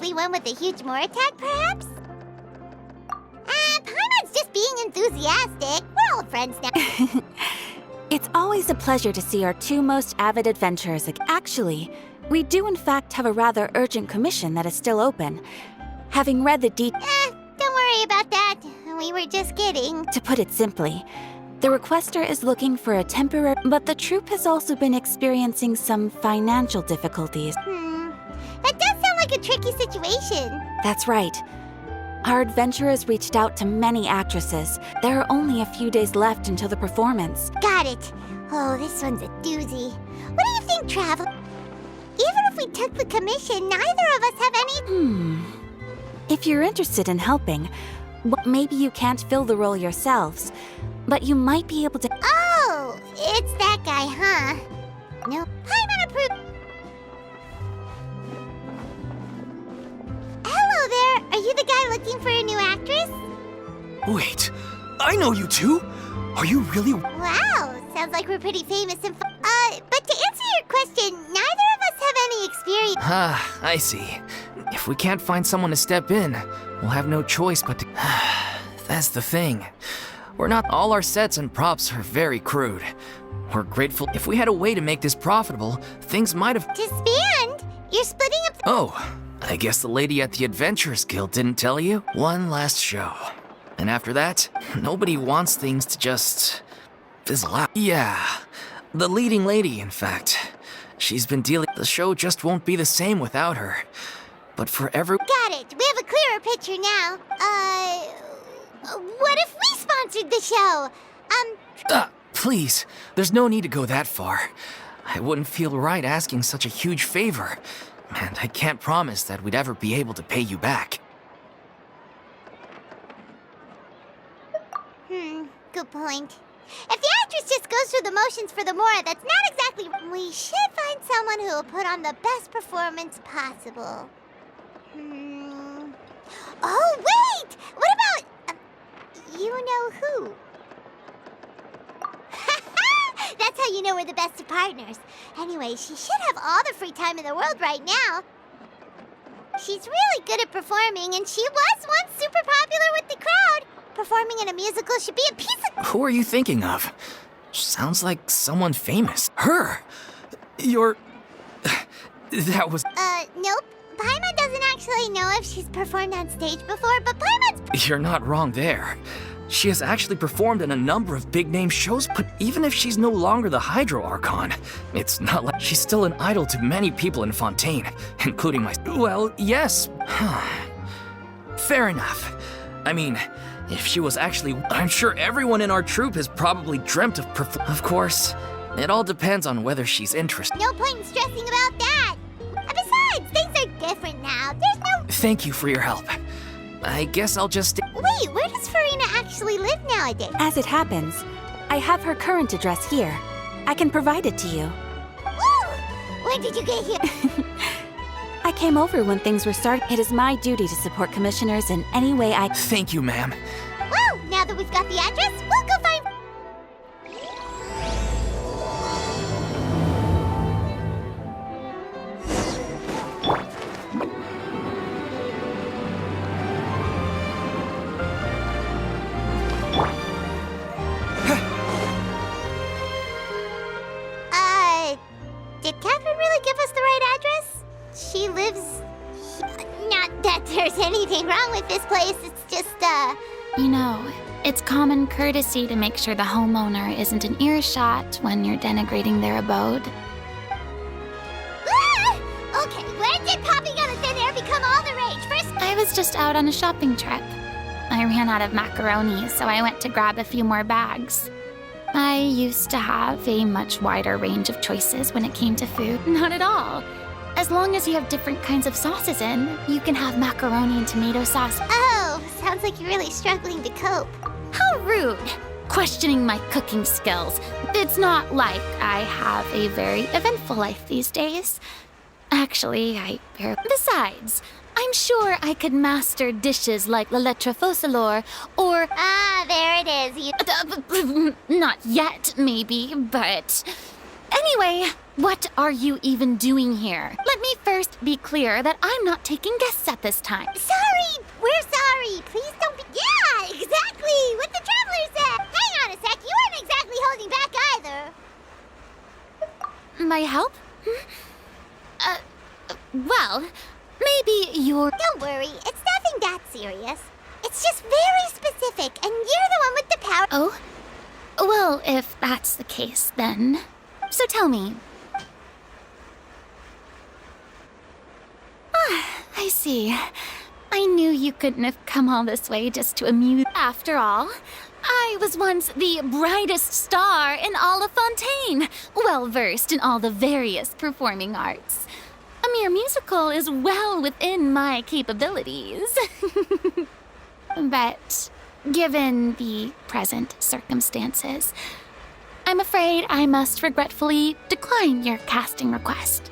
exactly one with a huge more attack, perhaps? Paimon's just being enthusiastic. We're all friends now. It's always a pleasure to see our two most avid adventurers. Actually, we do in fact have a rather urgent commission that is still open. Having read the Don't worry about that. We were just kidding. To put it simply, the requester is looking for a temporary, but the troupe has also been experiencing some financial difficulties. That does sound like a tricky situation. That's right. Our adventurers reached out to many actresses. There are only a few days left until the performance. Got it. Oh, this one's a doozy. What do you think, Travel? Even if we took the commission, neither of us have any... If you're interested in helping, maybe you can't fill the role yourselves, but you might be able to... Oh, it's that guy, huh? No, Paimon approved. Hello there. Are you the guy looking for a new actress? Wait, I know you two. Are you really? Wow, sounds like we're pretty famous and but to answer your question, neither of us have any experience. Ah, I see. If we can't find someone to step in, we'll have no choice but to... That's the thing. We're not... All our sets and props are very crude. We're grateful. If we had a way to make this profitable, things might have... Disband? You're splitting up the... Oh, I guess the lady at the Adventurers Guild didn't tell you? One last show. And after that, nobody wants things to just... fizzle out. Yeah, the leading lady, in fact. She's been dealing... The show just won't be the same without her. But for every... Got it. We have a clearer picture now. What if we sponsored the show? Please, there's no need to go that far. I wouldn't feel right asking such a huge favor. And I can't promise that we'd ever be able to pay you back. Good point. If the actress just goes through the motions for the more, that's not exactly... We should find someone who will put on the best performance possible. Oh, wait! What about... you know who? That's how you know we're the best of partners. Anyway, she should have all the free time in the world right now. She's really good at performing, and she was once super popular with the crowd. Performing in a musical should be a piece of... Who are you thinking of? Sounds like someone famous. Her! You're... That was... Nope. Paimon doesn't actually know if she's performed on stage before, but Paimon's... You're not wrong there. She has actually performed in a number of big-name shows, but even if she's no longer the Hydro Archon, it's not like she's still an idol to many people in Fontaine, including my... Well, yes. Fair enough. I mean, if she was actually... I'm sure everyone in our troupe has probably dreamt of Of course, it all depends on whether she's interested. No point in stressing about that. Besides, things are different now. There's no... Thank you for your help. I guess I'll just... Wait, where does Furina actually live nowadays? As it happens, I have her current address here. I can provide it to you. Woo! When did you get here? I came over when things were starting. It is my duty to support commissioners in any way I... Thank you, ma'am. Well, now that we've got the address, we'll go find... Did Catherine really give us the right address? She lives... Not that there's anything wrong with this place, it's just, You know, it's common courtesy to make sure the homeowner isn't in earshot when you're denigrating their abode. Okay, when did popping out of thin air become all the rage? First... I was just out on a shopping trip. I ran out of macaroni, so I went to grab a few more bags. I used to have a much wider range of choices when it came to food. Not at all. As long as you have different kinds of sauces in, you can have macaroni and tomato sauce. Oh, sounds like you're really struggling to cope. How rude! Questioning my cooking skills. It's not like I have a very eventful life these days. Actually, I barely... Besides, I'm sure I could master dishes like la lettre faucilor or... Ah, there it is. Not yet, maybe, but... Anyway, What are you even doing here? Let me first be clear that I'm not taking guests at this time. Sorry! We're sorry! Please don't be— Yeah, exactly! What the Traveler said! Hang on a sec, you weren't exactly holding back either. My help? Well, maybe you're— Don't worry, it's nothing that serious. It's just very specific, and you're the one with the power— Oh? Well, if that's the case, then. So tell me. I see. I knew you couldn't have come all this way just to amuse. After all, I was once the brightest star in all of Fontaine, well versed in all the various performing arts. A mere musical is well within my capabilities. But given the present circumstances, I'm afraid I must regretfully decline your casting request.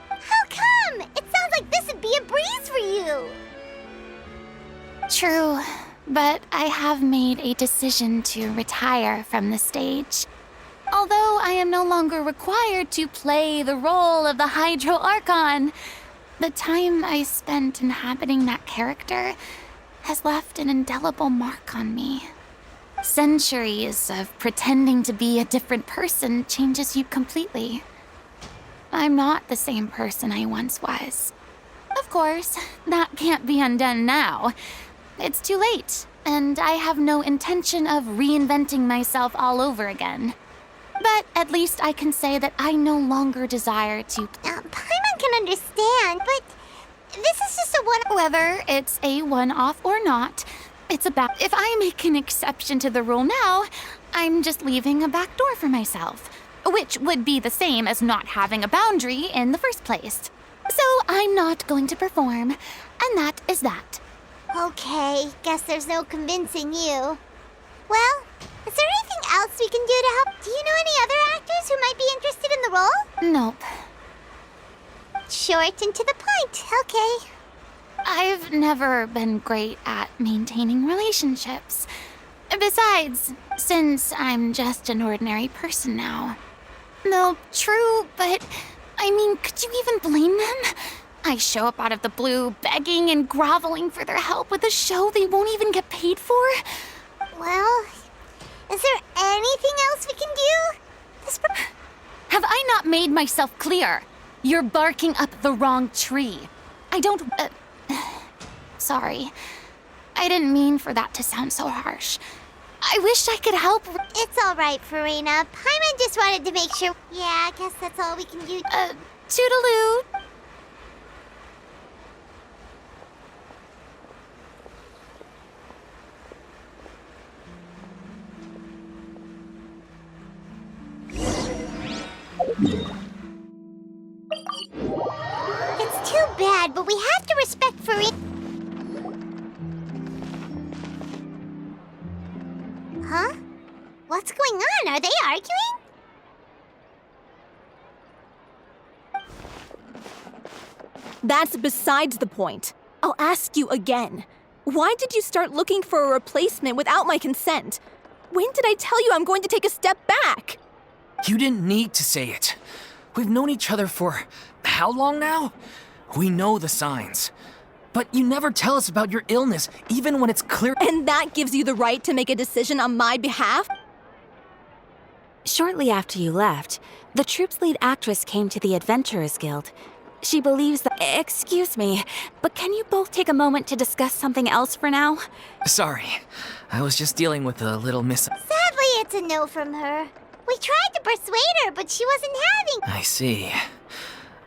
How come? It sounds like this would be a breeze for you. True, but I have made a decision to retire from the stage. Although I am no longer required to play the role of the Hydro Archon, the time I spent inhabiting that character has left an indelible mark on me. Centuries of pretending to be a different person changes you completely. I'm not the same person I once was. Of course, that can't be undone now. It's too late, and I have no intention of reinventing myself all over again. But at least I can say that I no longer desire to— Paimon can understand, but this is just a one— Whether it's a one-off or not, it's about— If I make an exception to the rule now, I'm just leaving a back door for myself, which would be the same as not having a boundary in the first place. So I'm not going to perform, and that is that. Okay, guess there's no convincing you. Well, is there anything else we can do to help? Do you know any other actors who might be interested in the role? Nope. Short and to the point, okay. I've never been great at maintaining relationships. Besides, since I'm just an ordinary person now. No, true, but I mean, could you even blame them? I show up out of the blue, begging and groveling for their help with a show they won't even get paid for. Well, is there anything else we can do? Have I not made myself clear? You're barking up the wrong tree. I don't— Sorry. I didn't mean for that to sound so harsh. I wish I could help— It's all right, Furina. Paimon just wanted to make sure— Yeah, I guess that's all we can do. Toodaloo. It's too bad, but we have to respect Furina. Huh? What's going on? Are they arguing? That's besides the point. I'll ask you again. Why did you start looking for a replacement without my consent? When did I tell you I'm going to take a step back? You didn't need to say it. We've known each other for how long now? We know the signs. But you never tell us about your illness, even when it's clear— And that gives you the right to make a decision on my behalf? Shortly after you left, the troupe's lead actress came to the Adventurers Guild. She believes that— Excuse me, but can you both take a moment to discuss something else for now? Sorry, I was just dealing with a little Sadly, it's a no from her. We tried to persuade her, but she wasn't having— I see.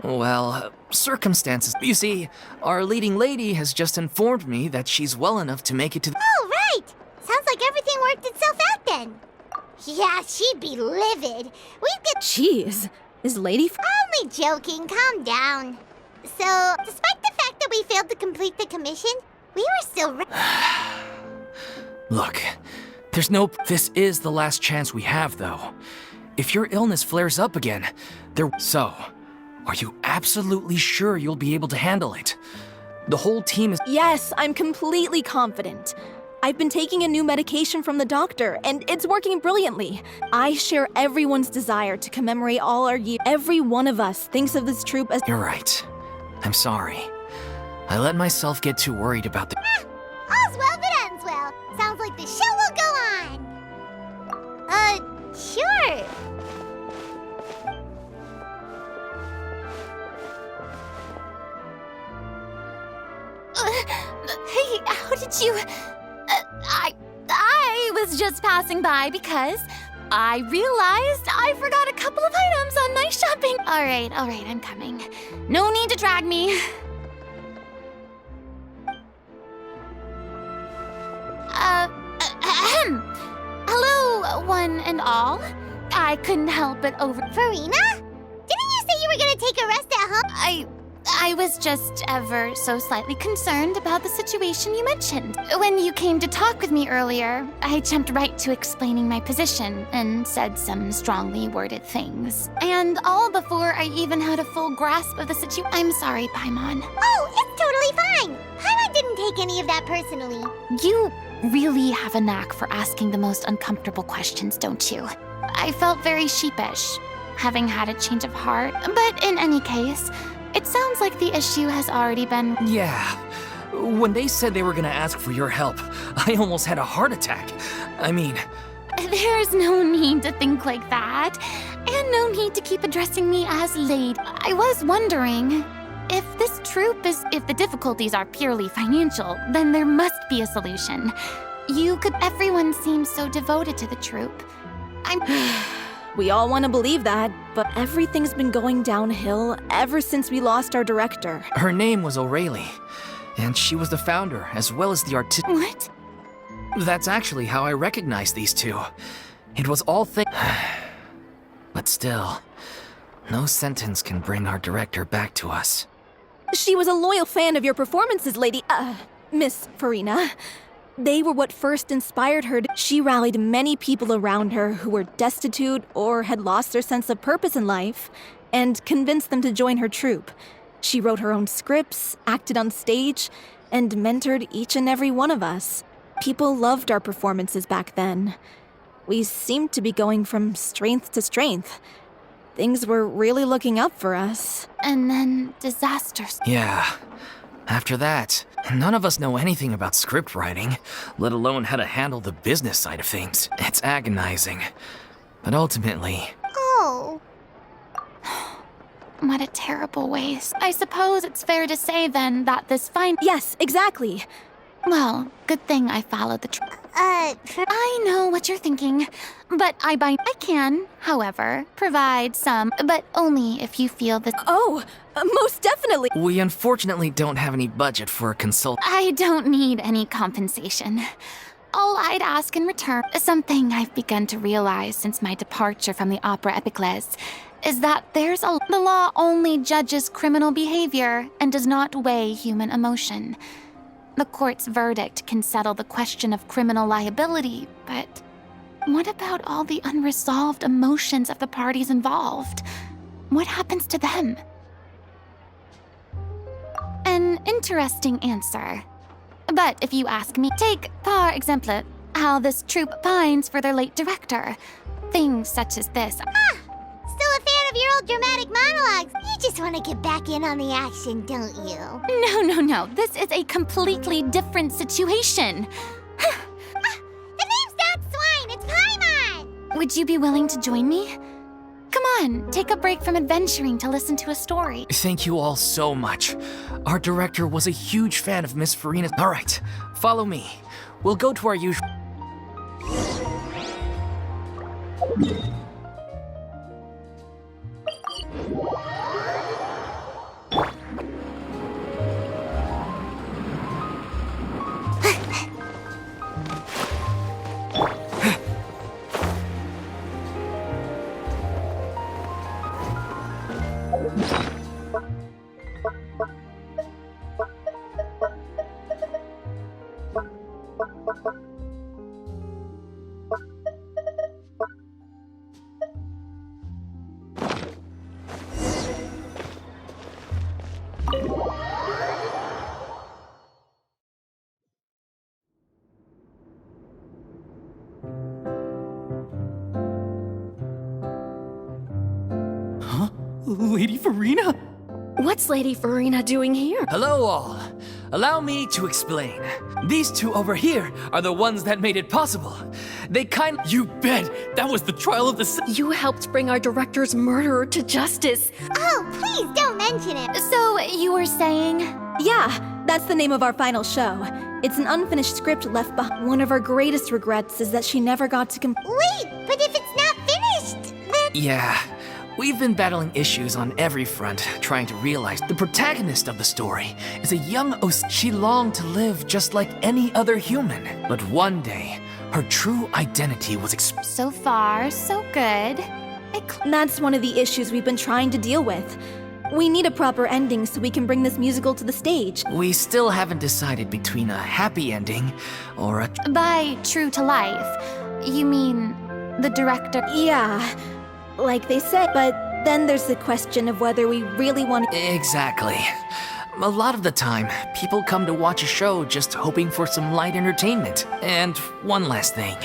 Well, circumstances. You see, our leading lady has just informed me that she's well enough to make it to— Oh, right! Sounds like everything worked itself out then. Yeah, she'd be livid. We'd get— Jeez, is Lady Only joking, calm down. So, despite the fact that we failed to complete the commission, we were still— Look, there's no— This is the last chance we have, though. If your illness flares up again, So, are you absolutely sure you'll be able to handle it? The whole team is— Yes, I'm completely confident. I've been taking a new medication from the doctor, and it's working brilliantly. I share everyone's desire to commemorate all our years. Every one of us thinks of this troop as— You're right. I'm sorry. I let myself get too worried about the— All's well that ends well. Sounds like the show will go on. Sure. Hey, how did you... I was just passing by because I realized I forgot a couple of items on my shopping. All right, I'm coming. No need to drag me. Hello, one and all. I couldn't help but Furina? Didn't you say you were gonna take a rest at home? I was just ever so slightly concerned about the situation you mentioned. When you came to talk with me earlier, I jumped right to explaining my position and said some strongly worded things. And all before I even had a full grasp of the situation. I'm sorry, Paimon. Oh, it's totally fine. Paimon didn't take any of that personally. You really have a knack for asking the most uncomfortable questions, don't you? I felt very sheepish, having had a change of heart. But in any case, it sounds like the issue has already been— Yeah. When they said they were gonna ask for your help, I almost had a heart attack. I mean... There's no need to think like that, and no need to keep addressing me as lady. I was wondering, if the difficulties are purely financial, then there must be a solution. Everyone seems so devoted to the troop. We all want to believe that, but everything's been going downhill ever since we lost our director. Her name was O'Reilly, and she was the founder as well as the What? That's actually how I recognized these two. It was all But still, no sentence can bring our director back to us. She was a loyal fan of your performances, Miss Furina. They were what first inspired her. She rallied many people around her who were destitute or had lost their sense of purpose in life, and convinced them to join her troupe. She wrote her own scripts, acted on stage, and mentored each and every one of us. People loved our performances back then. We seemed to be going from strength to strength. Things were really looking up for us. And then disasters. Yeah. After that, none of us know anything about script writing, let alone how to handle the business side of things. It's agonizing. But ultimately... Oh. What a terrible waste. I suppose it's fair to say then that this Yes, exactly. Well, good thing I followed the I know what you're thinking, but I can, however, provide some, but only if you feel that— Oh, most definitely. We unfortunately don't have any budget for a consult. I don't need any compensation. All I'd ask in return, something I've begun to realize since my departure from the Opera Epicles, is that the law only judges criminal behavior and does not weigh human emotion. The court's verdict can settle the question of criminal liability, but what about all the unresolved emotions of the parties involved? What happens to them? An interesting answer. But if you ask me, take, par exemple, how this troupe pines for their late director. Things such as this. Still a fan of your old dramatic monologues. You just want to get back in on the action, don't you? No. This is a completely different situation. The name's not Swine, it's Paimon! Would you be willing to join me? Come on, take a break from adventuring to listen to a story. Thank you all so much. Our director was a huge fan of Miss Furina's. All right, follow me. We'll go to our usual... Lady Furina? What's Lady Furina doing here? Hello all. Allow me to explain. These two over here are the ones that made it possible. You bet! That was the trial of the You helped bring our director's murderer to justice. Oh, please don't mention it. So, you were saying? Yeah, that's the name of our final show. It's an unfinished script left behind. One of our greatest regrets is that she never got to Wait, but if it's not finished, then... Yeah. We've been battling issues on every front, trying to realize the protagonist of the story is a young She longed to live just like any other human. But one day, her true identity was exposed. So far, so good. That's one of the issues we've been trying to deal with. We need a proper ending so we can bring this musical to the stage. We still haven't decided between a happy ending or a... By true to life, you mean the director? Yeah, like they said, but then there's the question of whether we really want to... Exactly. A lot of the time, people come to watch a show just hoping for some light entertainment. And one last thing.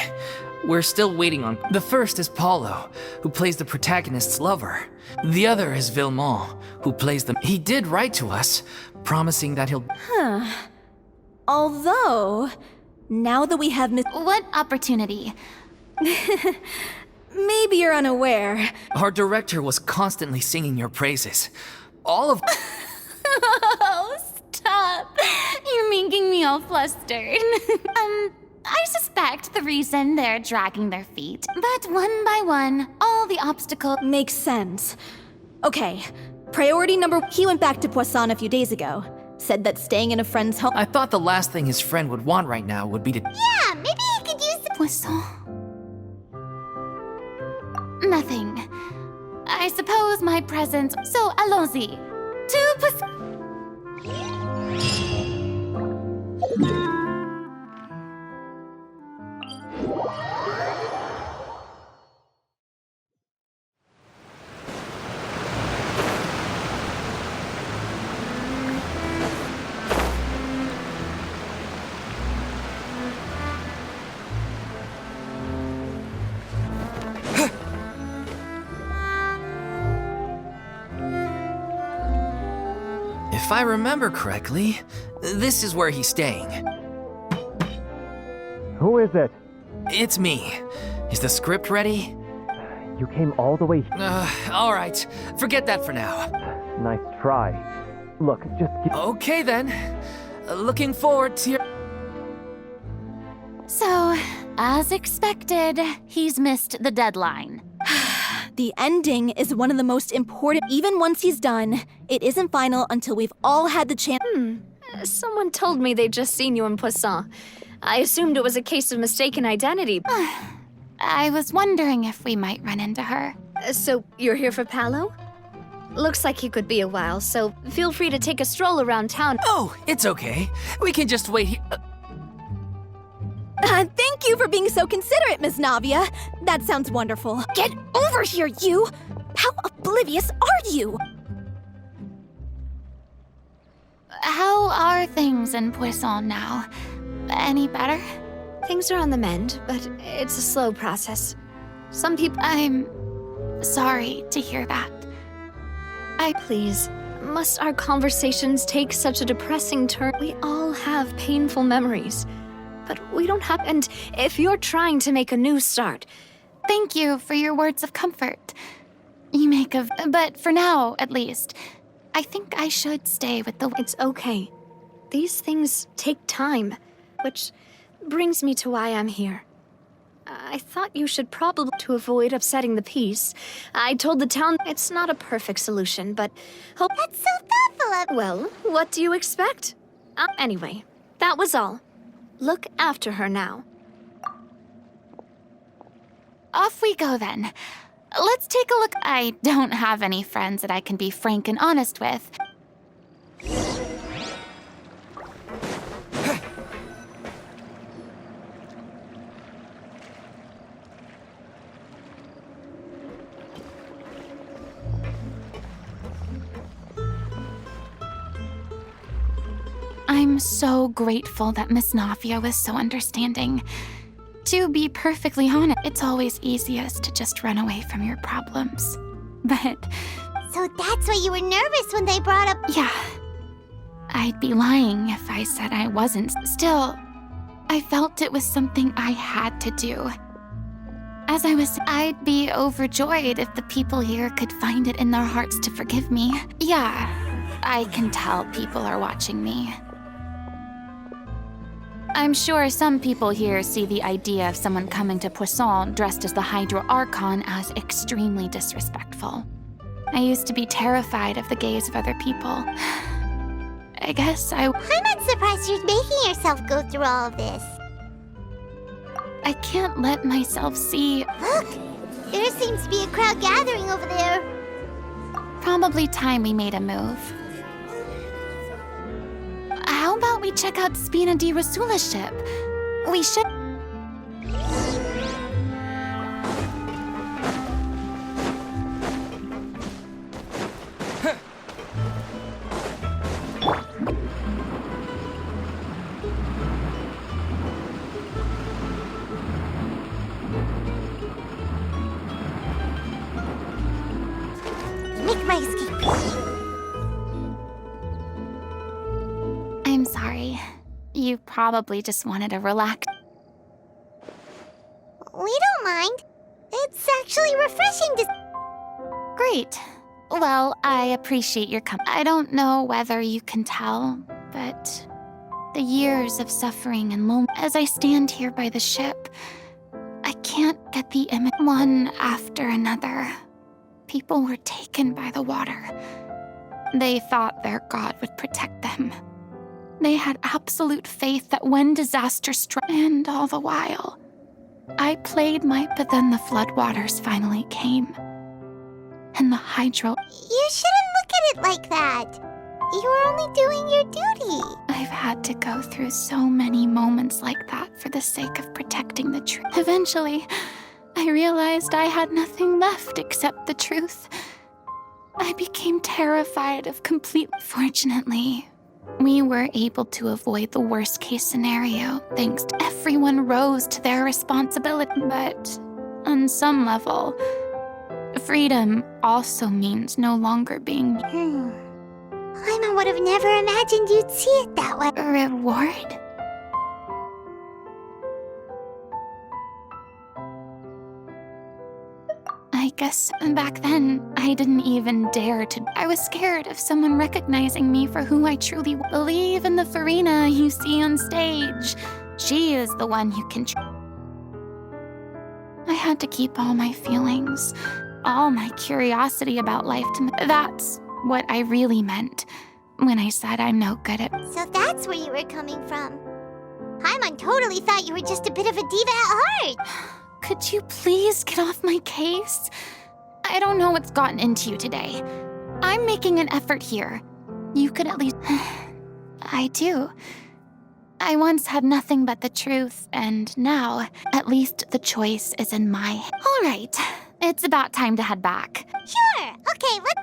We're still waiting on... The first is Paulo, who plays the protagonist's lover. The other is Villemont, who plays the... He did write to us, promising that he'll... Although, now that we have What opportunity? Maybe you're unaware. Our director was constantly singing your praises. All of... Oh, stop. You're making me all flustered. I suspect the reason they're dragging their feet, but one by one, all the obstacles... Makes sense. Okay, priority number... He went back to Poisson a few days ago. Said that staying in a friend's home... I thought the last thing his friend would want right now would be to... Yeah, maybe he could use the... Poisson. Nothing. I suppose my presence... So, allons-y. To Poisson... If I remember correctly, this is where he's staying. Who is it? It's me. Is the script ready? You came all the way. All right. Forget that for now. Nice try. Look, just Okay then. Looking forward to your... So, as expected, he's missed the deadline. The ending is one of the most important. Even once he's done, it isn't final until we've all had the chance. Someone told me they'd just seen you in Poisson. I assumed it was a case of mistaken identity. I was wondering if we might run into her. So, you're here for Paolo? Looks like he could be a while, so feel free to take a stroll around town. Oh, it's okay. We can just wait here. Thank you for being so considerate, Miss Navia. That sounds wonderful. Get over here, you! How oblivious are you? How are things in Poisson now? Any better? Things are on the mend, but it's a slow process. Some people... I'm sorry to hear that. Please, must our conversations take such a depressing turn? We all have painful memories, but we don't have... And if you're trying to make a new start... Thank you for your words of comfort. You make of... But for now, at least, I think I should stay with the... It's okay. These things take time, which brings me to why I'm here. I thought you should probably, to avoid upsetting the peace, I told the town it's not a perfect solution, but hope... That's so thoughtful of... Well, what do you expect? Anyway, that was all. Look after her now. Off we go then. Let's take a look. I don't have any friends that I can be frank and honest with. I'm so grateful that Miss Navia was so understanding. To be perfectly honest, it's always easiest to just run away from your problems. But So that's why you were nervous when they brought up... Yeah. I'd be lying if I said I wasn't. Still, I felt it was something I had to do. As I was, I'd be overjoyed if the people here could find it in their hearts to forgive me. Yeah, I can tell people are watching me. I'm sure some people here see the idea of someone coming to Poisson dressed as the Hydro Archon as extremely disrespectful. I used to be terrified of the gaze of other people. I guess I'm not surprised you're making yourself go through all of this. I can't let myself see. Look! There seems to be a crowd gathering over there. Probably time we made a move. How about we check out Spina di Rosula's ship? We should... Make my escape. I'm sorry. You probably just wanted to relax. We don't mind. It's actually refreshing to... Great. Well, I appreciate your company. I don't know whether you can tell, but the years of suffering and loneliness as I stand here by the ship, I can't get the image. One after another, people were taken by the water. They thought their god would protect them. They had absolute faith that when disaster struck, and all the while, I played but then the floodwaters finally came. And the hydro... You shouldn't look at it like that. You were only doing your duty. I've had to go through so many moments like that for the sake of protecting the truth. Eventually, I realized I had nothing left except the truth. I became terrified of complete... Fortunately, we were able to avoid the worst-case scenario thanks to everyone rose to their responsibility. But on some level, freedom also means no longer being... I would have never imagined you'd see it that way. A reward? I guess back then, I didn't even dare to. I was scared of someone recognizing me for who I truly believe in the Furina you see on stage. She is the one who can. I had to keep all my feelings, all my curiosity about life to. That's what I really meant when I said I'm no good at. So that's where you were coming from. Paimon totally thought you were just a bit of a diva at heart. Could you please get off my case? I don't know what's gotten into you today. I'm making an effort here. You could at least... I do. I once had nothing but the truth, and now, at least the choice is in my... All right, it's about time to head back. Sure, okay, let's...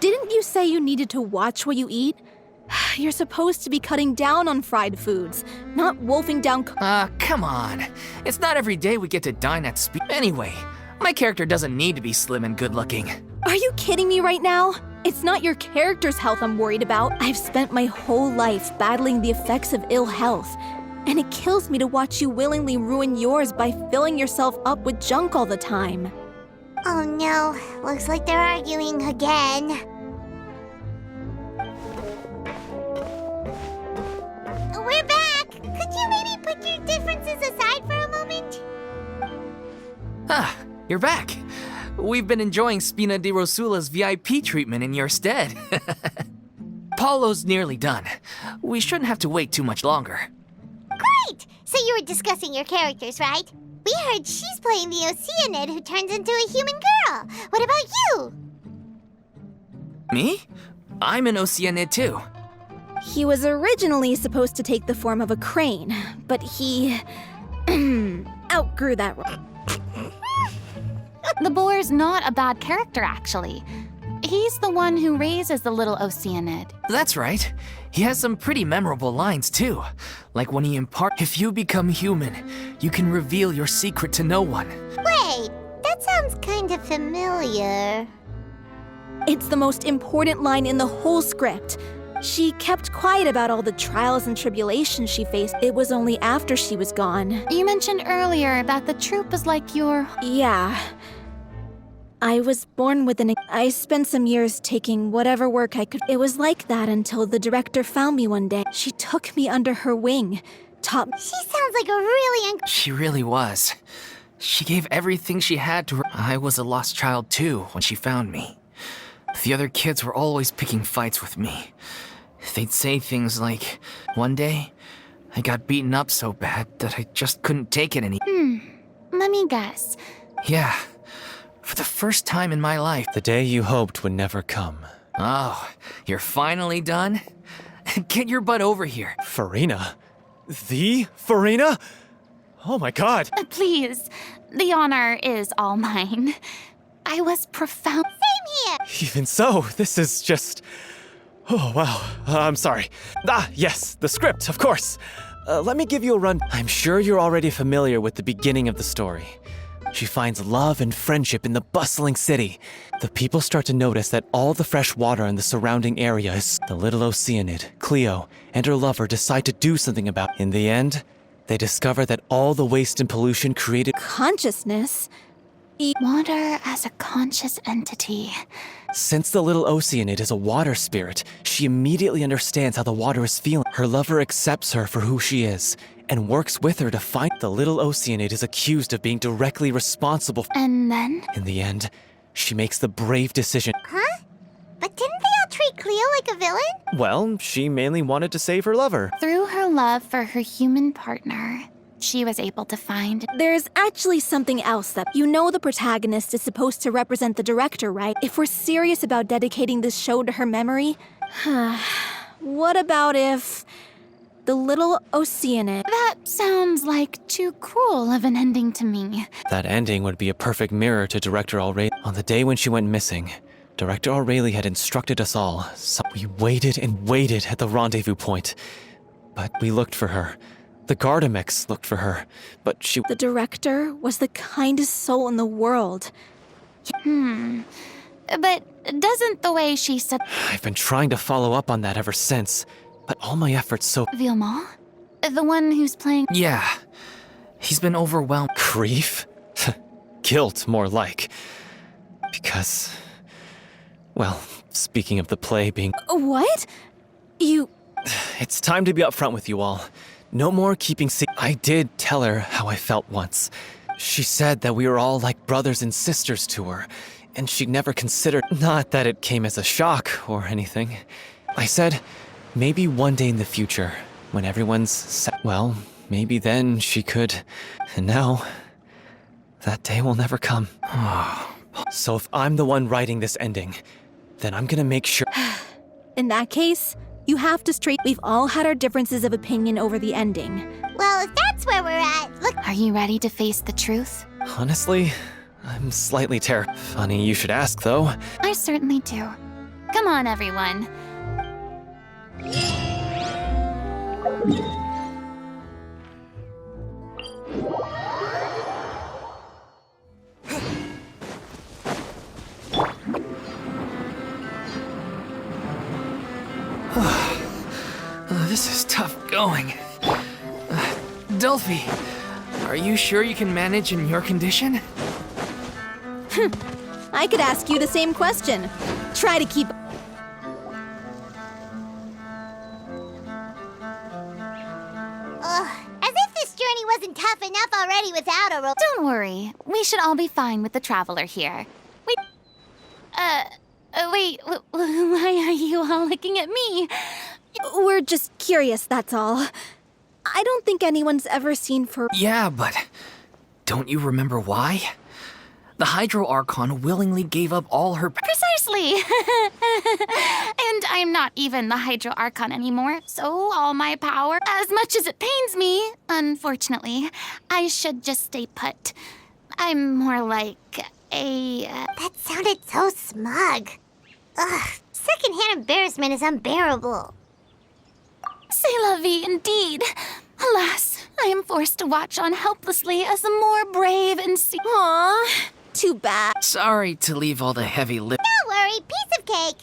Didn't you say you needed to watch what you eat? You're supposed to be cutting down on fried foods, not wolfing down... Come on. It's not every day we get to dine at speed. Anyway, my character doesn't need to be slim and good-looking. Are you kidding me right now? It's not your character's health I'm worried about. I've spent my whole life battling the effects of ill health, and it kills me to watch you willingly ruin yours by filling yourself up with junk all the time. Oh no, looks like they're arguing again. We're back! Could you maybe put your differences aside for a moment? Ah, you're back. We've been enjoying Spina di Rosula's VIP treatment in your stead. Paulo's nearly done. We shouldn't have to wait too much longer. Great! So you were discussing your characters, right? We heard she's playing the Oceanid who turns into a human girl. What about you? Me? I'm an Oceanid too. He was originally supposed to take the form of a crane, but he... outgrew that role. The boar's not a bad character, actually. He's the one who raises the little Oceanid. That's right. He has some pretty memorable lines, too. Like when he imparts, if you become human, you can reveal your secret to no one. Wait, that sounds kind of familiar. It's the most important line in the whole script. She kept quiet about all the trials and tribulations she faced. It was only after she was gone. You mentioned earlier that the troop is like your... Yeah. I was born with I spent some years taking whatever work I could. It was like that until the director found me one day. She took me under her wing, taught me. She sounds like a really She really was. She gave everything she had to her. I was a lost child, too, when she found me. The other kids were always picking fights with me. They'd say things like, one day, I got beaten up so bad that I just couldn't take it anymore. Let me guess. Yeah. For the first time in my life. The day you hoped would never come. Oh, you're finally done? Get your butt over here. Furina? The Furina? Oh my god! Please, the honor is all mine. I was profound. Same here! Even so, this is just... Oh, wow. I'm sorry. Yes, the script, of course. Let me give you a run. I'm sure you're already familiar with the beginning of the story. She finds love and friendship in the bustling city. The people start to notice that all the fresh water in the surrounding area is... The little Oceanid, Cleo, and her lover decide to do something about it. In the end, they discover that all the waste and pollution created... Consciousness? Water as a conscious entity. Since the little Oceanid is a water spirit, she immediately understands how the water is feeling. Her lover accepts her for who she is, and works with her to find... The little Oceanid is accused of being directly responsible And then? In the end, she makes the brave decision. Huh? But didn't they all treat Cleo like a villain? Well, she mainly wanted to save her lover. Through her love for her human partner, she was able to find... There's actually something else that... You know the protagonist is supposed to represent the director, right? If we're serious about dedicating this show to her memory... What about if... The little Oceanid... That sounds like too cruel of an ending to me. That ending would be a perfect mirror to Director O'Reilly. On the day when she went missing, Director O'Reilly had instructed us all, so we waited and waited at the rendezvous point. But we looked for her. The Gardamex looked for her, but she... The director was the kindest soul in the world. But doesn't the way she said... I've been trying to follow up on that ever since, but all my efforts so... Vilma? The one who's playing... Yeah. He's been overwhelmed. Grief? Guilt, more like. Because... Well, speaking of the play being... What? You... It's time to be upfront with you all. No more keeping secrets. I did tell her how I felt once. She said that we were all like brothers and sisters to her, and she'd never considered... Not that it came as a shock or anything. I said, maybe one day in the future, when everyone's well, maybe then she could... And now, that day will never come. So if I'm the one writing this ending, then I'm gonna make sure... In that case, you have to straight... We've all had our differences of opinion over the ending. Well, if that's where we're at, look... Are you ready to face the truth? Honestly, I'm slightly terrified. Funny you should ask, though. I certainly do. Come on, everyone. This is tough going. Delphi, are you sure you can manage in your condition? I could ask you the same question. Try to keep... As if this journey wasn't tough enough already without a rope. Don't worry. We should all be fine with the traveler here. Wait, why are you all looking at me? We're just curious, that's all. I don't think anyone's ever seen Yeah, but don't you remember why? The Hydro Archon willingly gave up all her... Precisely! And I'm not even the Hydro Archon anymore, so all my power, as much as it pains me, unfortunately, I should just stay put. I'm more like a... That sounded so smug. Ugh, secondhand embarrassment is unbearable. C'est la vie indeed. Alas, I am forced to watch on helplessly as the more brave and Aw, too bad. Sorry to leave all the heavy lip. Don't worry, piece of cake.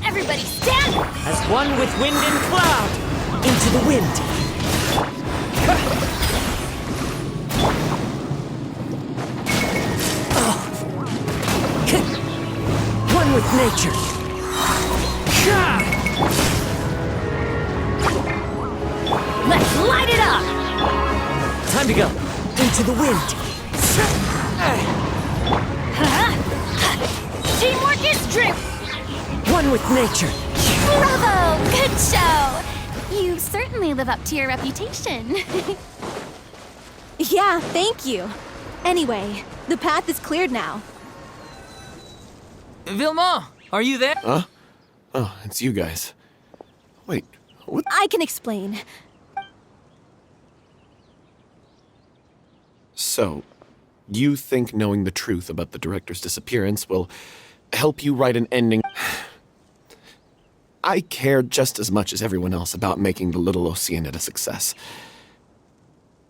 Everybody stand! As one with wind and cloud, into the wind. One with nature. Let's light it up! Time to go. Into the wind. Teamwork is true! One with nature. Bravo! Good show! You certainly live up to your reputation. Yeah, thank you. Anyway, the path is cleared now. Vilma, are you there? Huh? Oh, it's you guys. Wait, what? I can explain. So, you think knowing the truth about the director's disappearance will help you write an ending? I care just as much as everyone else about making the Little Oceanid a success.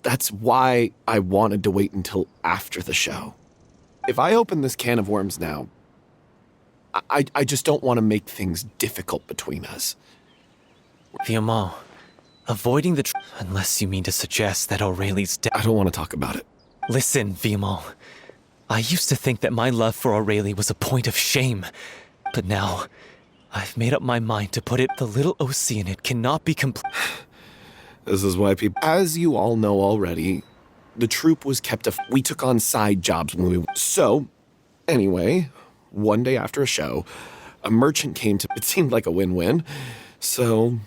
That's why I wanted to wait until after the show. If I open this can of worms now, I just don't want to make things difficult between us. Vilma, avoiding the unless you mean to suggest that Aurelie's death. I don't want to talk about it. Listen, Vilma. I used to think that my love for Aurelie was a point of shame. But now, I've made up my mind to put it, the Little Oceanid cannot be complete. This is why people... As you all know already, the troupe was kept... We took on side jobs when we... So, anyway, one day after a show, a merchant came to... It seemed like a win-win, so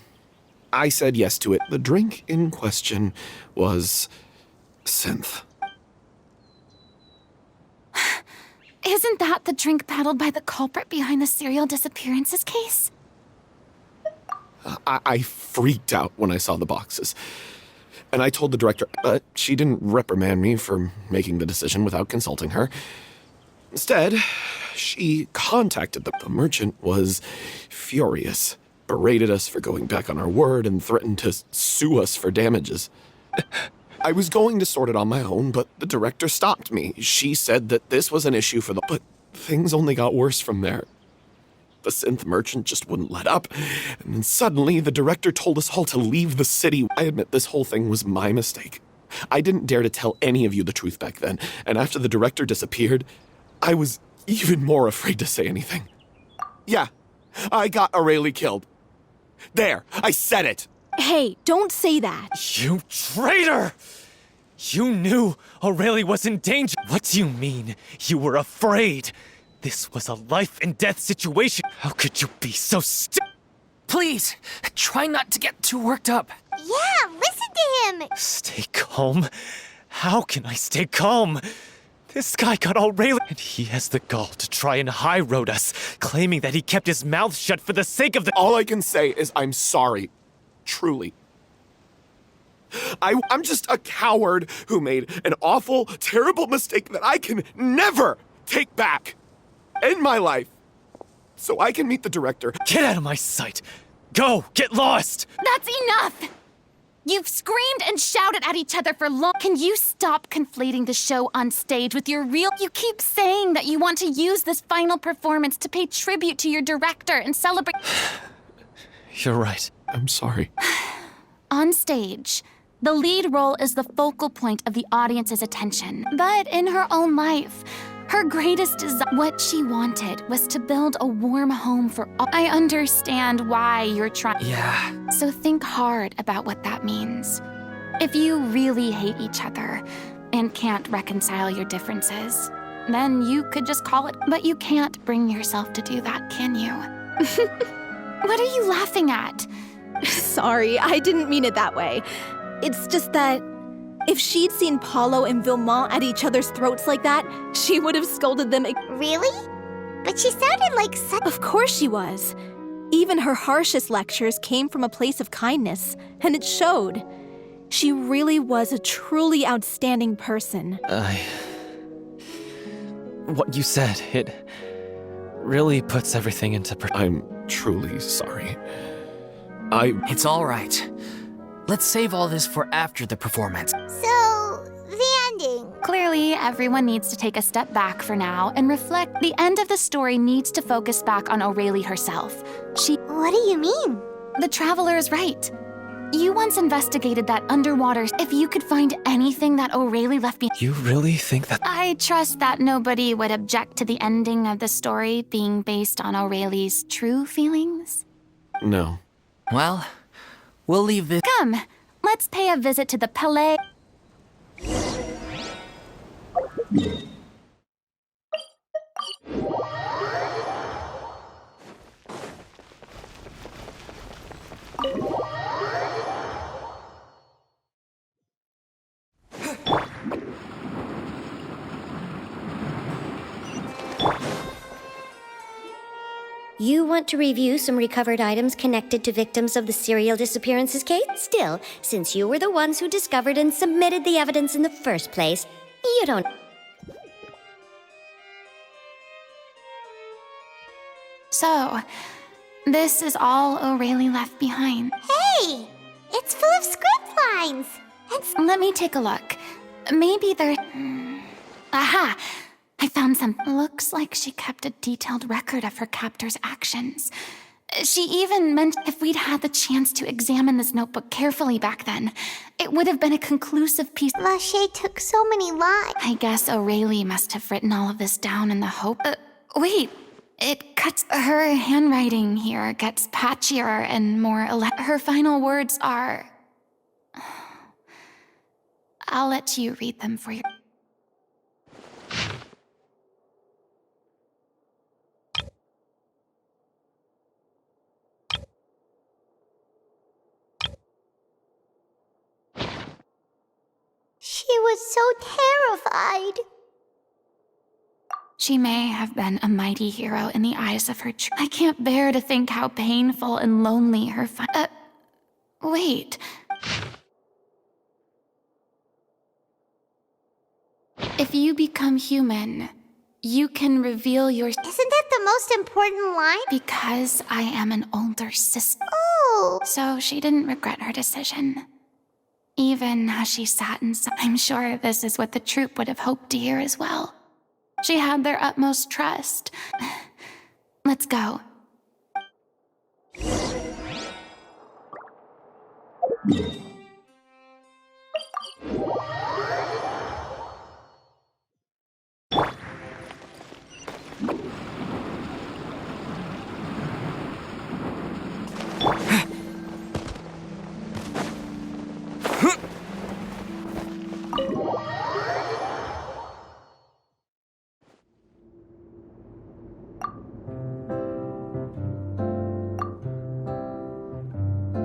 I said yes to it. The drink in question was synth. Isn't that the drink peddled by the culprit behind the serial disappearances case? I freaked out when I saw the boxes. And I told the director, but she didn't reprimand me for making the decision without consulting her. Instead, she contacted them. The merchant was furious, berated us for going back on our word, and threatened to sue us for damages. I was going to sort it on my own, but the director stopped me. She said that this was an issue for the... But things only got worse from there. The synth merchant just wouldn't let up, and then suddenly the director told us all to leave the city. I admit this whole thing was my mistake. I didn't dare to tell any of you the truth back then, and after the director disappeared, I was even more afraid to say anything. Yeah, I got Aurelie killed. There, I said it! Hey, don't say that. You traitor! You knew Aurelie was in danger. What do you mean? You were afraid? This was a life and death situation. How could you be so Please, try not to get too worked up. Yeah, listen to him. Stay calm? How can I stay calm? This guy got Aurelie, and he has the gall to try and high road us, claiming that he kept his mouth shut for the sake of the— All I can say is I'm sorry. Truly. I'm just a coward who made an awful, terrible mistake that I can never take back in my life. So I can meet the director. Get out of my sight! Go! Get lost! That's enough! You've screamed and shouted at each other for long. Can you stop conflating the show on stage with your real— You keep saying that you want to use this final performance to pay tribute to your director and celebrate— You're right. I'm sorry. On stage, the lead role is the focal point of the audience's attention. But in her own life, her greatest desire— What she wanted was to build a warm home for all. I understand why you're trying— Yeah. So think hard about what that means. If you really hate each other and can't reconcile your differences, then you could just call it— But you can't bring yourself to do that, can you? What are you laughing at? Sorry, I didn't mean it that way. It's just that if she'd seen Paulo and Vilmont at each other's throats like that, she would have scolded them. Really? But she sounded like such— Of course she was. Even her harshest lectures came from a place of kindness, and it showed. She really was a truly outstanding person. what you said. It really puts everything into I'm truly sorry. It's all right. Let's save all this for after the performance. So, the ending. Clearly, everyone needs to take a step back for now and reflect. The end of the story needs to focus back on O'Reilly herself. What do you mean? The Traveler is right. You once investigated that underwater. If you could find anything that O'Reilly left behind. You really think that? I trust that nobody would object to the ending of the story being based on O'Reilly's true feelings. No. Well, we'll leave this. Come, let's pay a visit to the Palais. You want to review some recovered items connected to victims of the serial disappearances case? Still, since you were the ones who discovered and submitted the evidence in the first place, you don't... So, this is all O'Reilly left behind. Hey! It's full of script lines! Let me take a look. Maybe there... Aha! I found some. Looks like she kept a detailed record of her captor's actions. She even mentioned if we'd had the chance to examine this notebook carefully back then, it would have been a conclusive piece. Lachey took so many lives. I guess O'Reilly must have written all of this down in the hope... wait. It cuts... Her handwriting here gets patchier and more... Her final words are... I'll let you read them for your... She was so terrified. She may have been a mighty hero in the eyes of her I can't bear to think how painful and lonely her wait. If you become human, you can reveal your... Isn't that the most important line? Because I am an older sister. Oh! So she didn't regret her decision. Even as she sat and I'm sure this is what the troupe would have hoped to hear as well. She had their utmost trust. Let's go.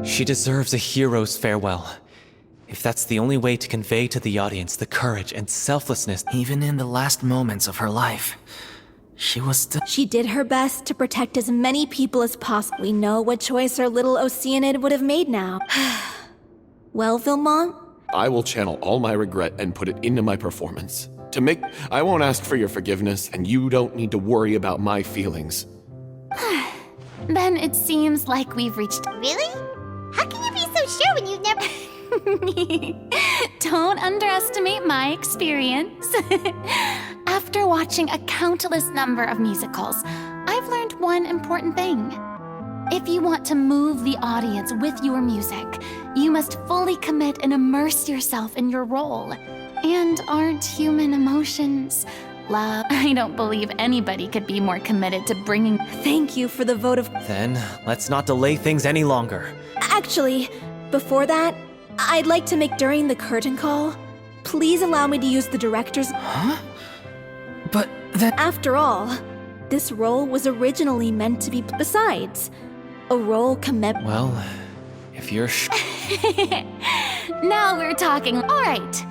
She deserves a hero's farewell. If that's the only way to convey to the audience the courage and selflessness... Even in the last moments of her life, she was still... She did her best to protect as many people as possible. We know what choice our little Oceanid would have made now. Well, Vilmont? I will channel all my regret and put it into my performance. I won't ask for your forgiveness, and you don't need to worry about my feelings. Then it seems like we've reached... Really? How can you be so sure when you've never... Don't underestimate my experience. After watching a countless number of musicals, I've learned one important thing. If you want to move the audience with your music, you must fully commit and immerse yourself in your role. And aren't human emotions... love? I don't believe anybody could be more committed to bringing... Thank you for the vote of... Then, let's not delay things any longer. Actually, before that, I'd like to make during the curtain call, please allow me to use the director's... Huh? But that... After all, this role was originally meant to be... Besides, a role Well, if you're Now we're talking. All right.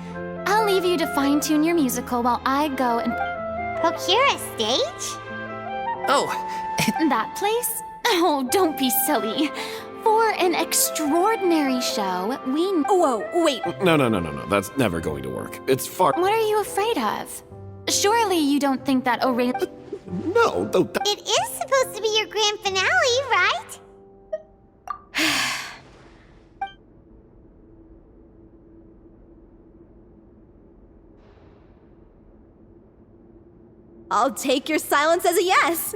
I'll leave you to fine-tune your musical while I go and... Procure a stage? Oh, That place? Oh, don't be silly. For an extraordinary show, we... Whoa, wait. No. That's never going to work. It's far... What are you afraid of? Surely you don't think that Aurelia... No, though. It is supposed to be your grand finale, right? I'll take your silence as a yes.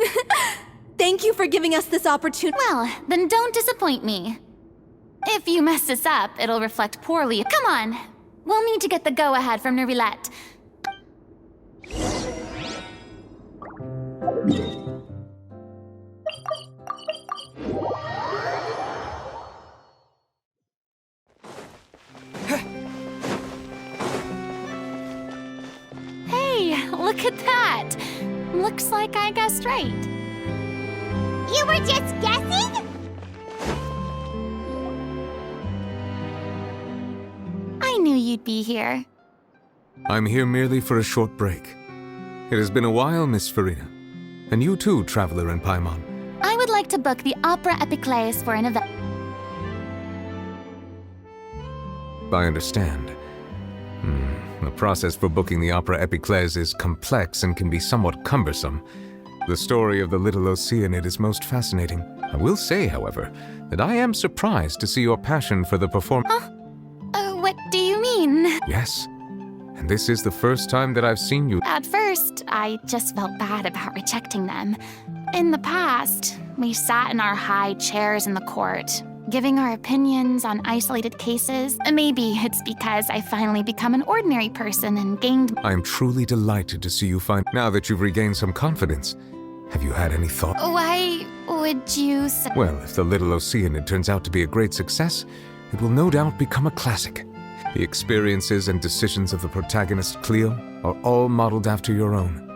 Thank you for giving us this opportunity. Well, then don't disappoint me. If you mess this up, it'll reflect poorly. Come on! We'll need to get the go-ahead from Nervilette. Hey, look at that! Looks like I guessed right. You were just guessing? I knew you'd be here. I'm here merely for a short break. It has been a while, Miss Furina. And you too, traveler in Paimon. I would like to book the Opera Epiclese for an event. I understand. The process for booking the Opera Epiclese is complex and can be somewhat cumbersome. The story of the little Oceanid is most fascinating. I will say, however, that I am surprised to see your passion for the performance. Huh? What do you mean? Yes. And this is the first time that I've seen you. At first, I just felt bad about rejecting them. In the past, we sat in our high chairs in the court, giving our opinions on isolated cases. Maybe it's because I finally become an ordinary person and gained... I am truly delighted to see you now that you've regained some confidence. Have you had any thought? Why would you say... Well, if the little Oceanid turns out to be a great success, it will no doubt become a classic. The experiences and decisions of the protagonist, Cleo, are all modeled after your own.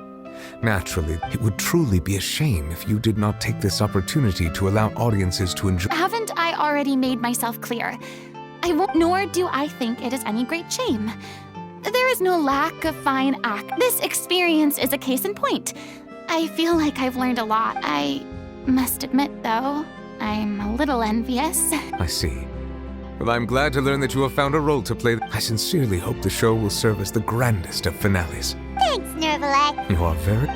Naturally, it would truly be a shame if you did not take this opportunity to allow audiences to enjoy... Haven't I already made myself clear? I won't, nor do I think it is any great shame. There is no lack of fine act. This experience is a case in point. I feel like I've learned a lot. I must admit, though, I'm a little envious. I see. Well, I'm glad to learn that you have found a role to play. I sincerely hope the show will serve as the grandest of finales. Thanks, Nervilette. You are very...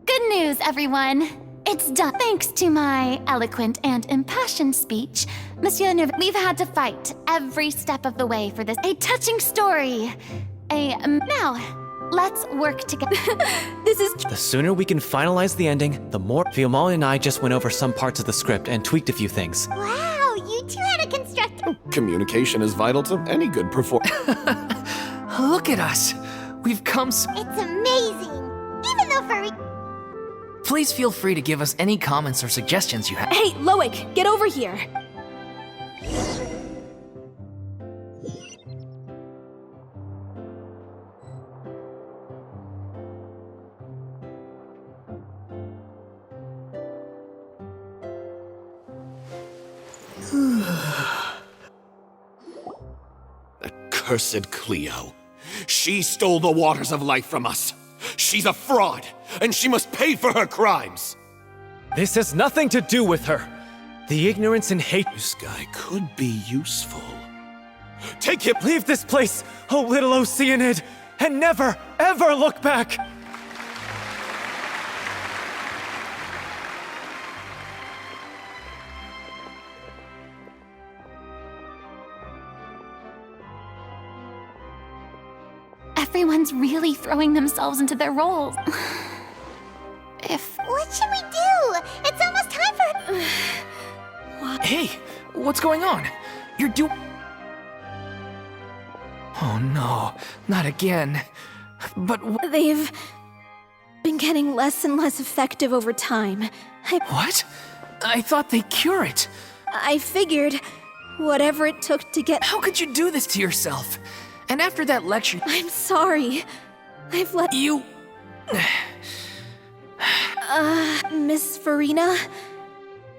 Good news, everyone. It's done. Thanks to my eloquent and impassioned speech, Monsieur Nerv, we've had to fight every step of the way for this. A touching story. Now, let's work together. This is... The sooner we can finalize the ending, the more. Fiamma and I just went over some parts of the script and tweaked a few things. Wow, you two had a construct... Communication is vital to any good performance. Look at us. We've come so... It's amazing. Even though Furina... Please feel free to give us any comments or suggestions you have. Hey, Loic, get over here. Accursed Cleo. She stole the waters of life from us. She's a fraud, and she must pay for her crimes. This has nothing to do with her. The ignorance and hate. This guy could be useful. Take him. Leave this place, oh little Oceanid, and never, ever look back. Everyone's really throwing themselves into their roles. What should we do? It's almost time for... Hey, what's going on? You're Oh no, not again. But They've been getting less and less effective over time. What? I thought they cure it. I figured whatever it took to get... How could you do this to yourself? And after that lecture... I'm sorry. I've let... You... Miss Furina?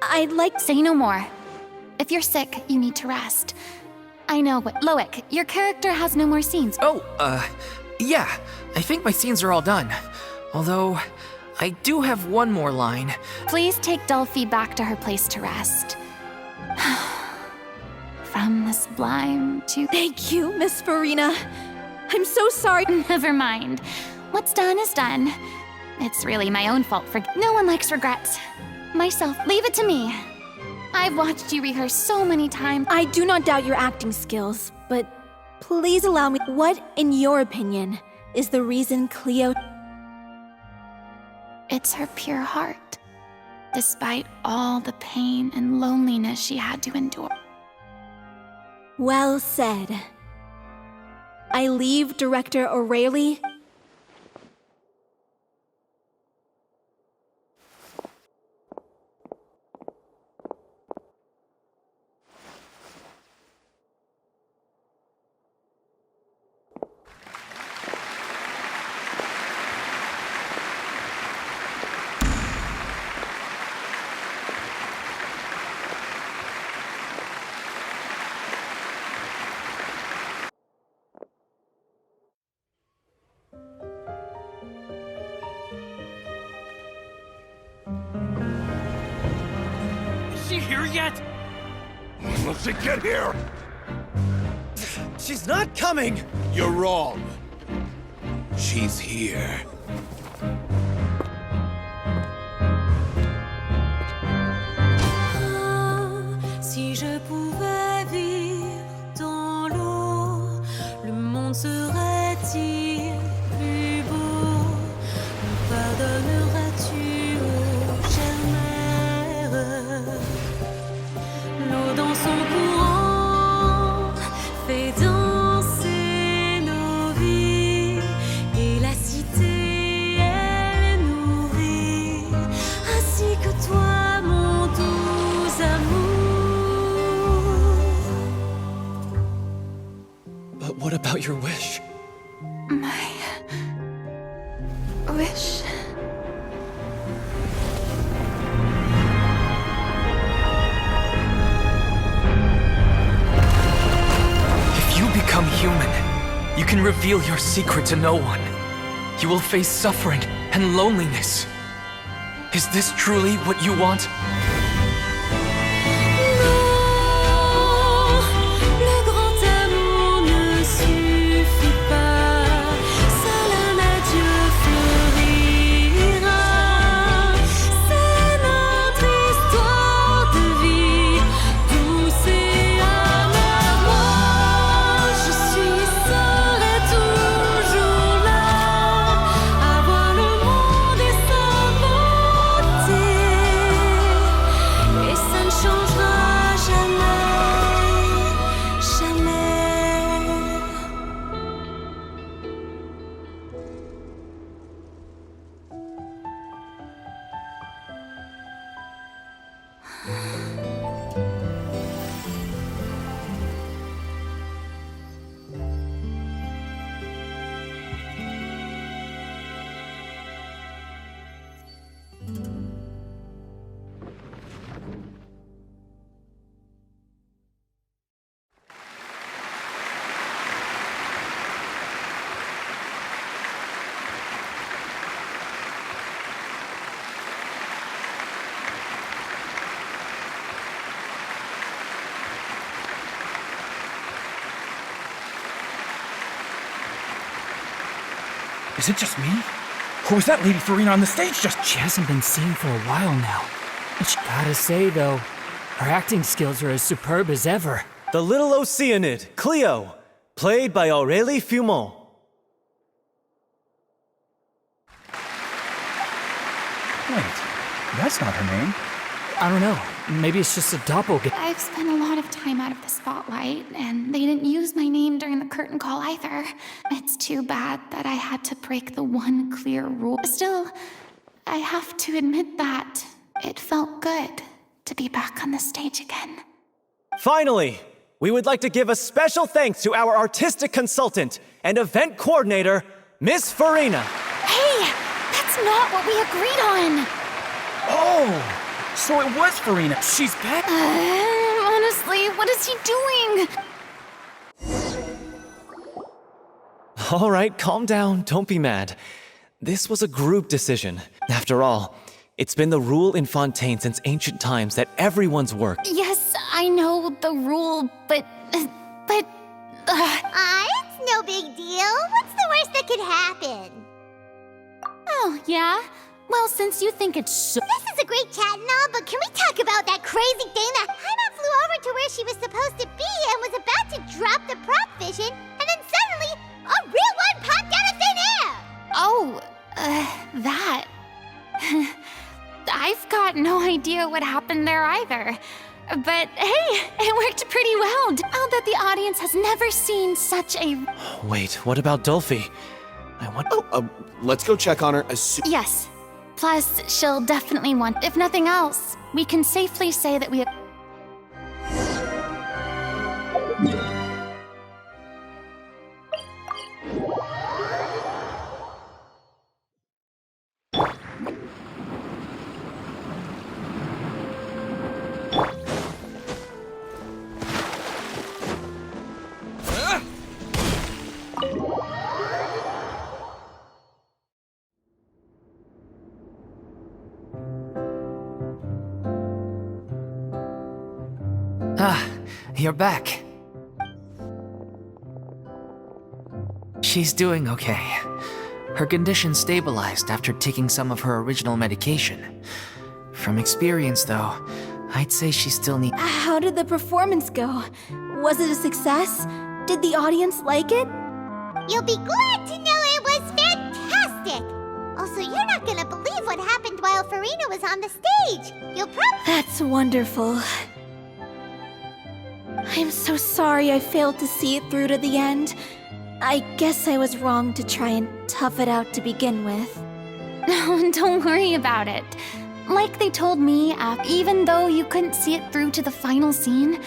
I'd like... Say no more. If If you're sick, you need to rest. I know what. Loic, your character has no more scenes. Oh, yeah. I think my scenes are all done. Although, I do have one more line. Please take Delphi back to her place to rest. From the sublime to... Thank you, Miss Furina. I'm so sorry. Never mind. What's done is done. It's really my own fault for... No one likes regrets. Myself, leave it to me. I've watched you rehearse so many times. I do not doubt your acting skills, but please allow me... What, in your opinion, is the reason Cleo... It's her pure heart, despite all the pain and loneliness she had to endure. Well said. I leave Director O'Reilly... Is she here yet? When will she get here? She's not coming! You're wrong. She's here. Si je pouvais vivre dans l'eau, le monde serait-il plus beau? Me pardonneras-tu, ô chère mère? L'eau dans son courant fait danser nos vies, et la cité elle nourrit, ainsi que toi, mon doux amour. But what about your wish? My... wish... If you become human, you can reveal your secret to no one. You will face suffering and loneliness. Is this truly what you want? Le grand amour ne suffit pas, seul un adieu fleurira. C'est notre histoire de vie, douce et amère. Moi, je serai toujours là, à voir le monde et sa beauté, et ça ne changera jamais, jamais. Is it just me? Or was that Lady Furina on the stage just... She hasn't been seen for a while now. Gotta say, though, her acting skills are as superb as ever. The little Oceanid, Cleo, played by Aurélie Fumont. Wait, that's not her name. I don't know. Maybe it's just a doppelganger. I've spent a lot of time out of the spotlight, and they didn't use my name during the curtain call either. It's too bad that I had to break the one clear rule. Still, I have to admit that it felt good to be back on the stage again. Finally, we would like to give a special thanks to our artistic consultant and event coordinator, Miss Furina. Hey, that's not what we agreed on. Oh, so it was Furina. She's back? On Honestly, what is he doing? All right, calm down. Don't be mad. This was a group decision. After all, it's been the rule in Fontaine since ancient times that everyone's work. Yes, I know the rule, but... It's no big deal. What's the worst that could happen? Oh, yeah? Well, since you think it's so... This is a great chat and all, but can we talk about that crazy thing that Paimon flew over to where she was supposed to be and was about to drop the prop vision, and then suddenly, a real one popped out of thin air! Oh, that... I've got no idea what happened there either. But hey, it worked pretty well. I'll bet the audience has never seen such a... Wait, what about Dolphy? I want... Let's go check on her as soon... Yes. Plus, she'll definitely want... If nothing else, we can safely say that we have... You're back. She's doing okay. Her condition stabilized after taking some of her original medication. From experience, though, I'd say she still needs... How did the performance go? Was it a success? Did the audience like it? You'll be glad to know it was fantastic! Also, you're not gonna believe what happened while Furina was on the stage. You'll probably... That's wonderful. I'm so sorry I failed to see it through to the end. I guess I was wrong to try and tough it out to begin with. No, don't worry about it. Like they told me, even though you couldn't see it through to the final scene...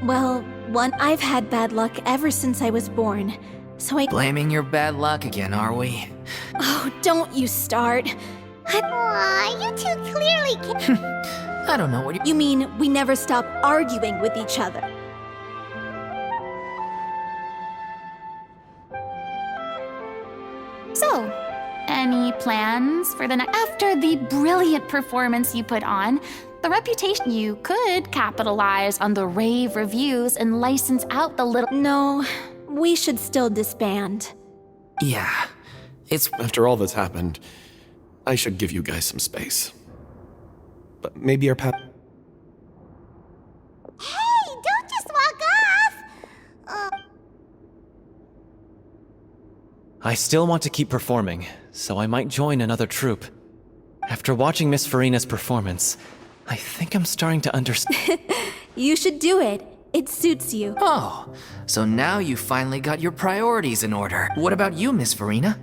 Well, I've had bad luck ever since I was born, so I... Blaming your bad luck again, are we? Oh, don't you start. Aw, you two clearly can... I don't know what You mean we never stop arguing with each other? So, any plans for the next... After the brilliant performance you put on, the reputation you could capitalize on the rave reviews and license out the little... No, we should still disband. Yeah, it's... After all that's happened, I should give you guys some space. But maybe our Hey, don't just walk off! I still want to keep performing, so I might join another troupe. After watching Miss Furina's performance, I think I'm starting to understand. You should do it. It suits you. Oh, so now you finally got your priorities in order. What about you, Miss Furina?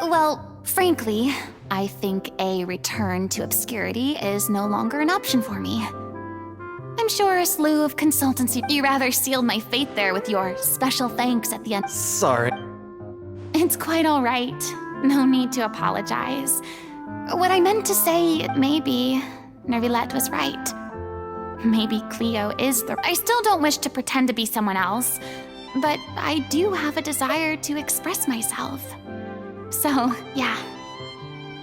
Well, frankly, I think a return to obscurity is no longer an option for me. I'm sure a slew of consultancy... You rather sealed my fate there with your special thanks at the end. Sorry. It's quite all right. No need to apologize. What I meant to say, maybe Nervilette was right. Maybe Cleo is the... I still don't wish to pretend to be someone else, but I do have a desire to express myself. So, yeah.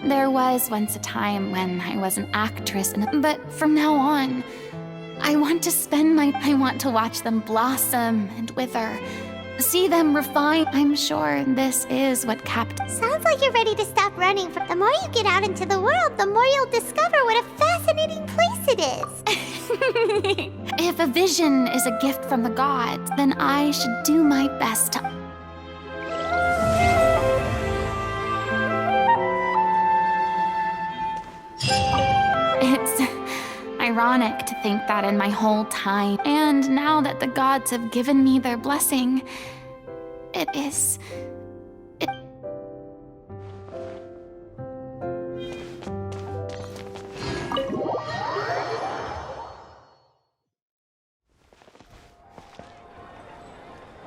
There was once a time when I was an actress, but from now on, I want to watch them blossom and wither. See them refine. I'm sure this is what kept... Sounds like you're ready to stop running. The more you get out into the world, the more you'll discover what a fascinating place it is. If a vision is a gift from the gods, then I should do my best to... It's ironic to think that in my whole time, and now that the gods have given me their blessing, it is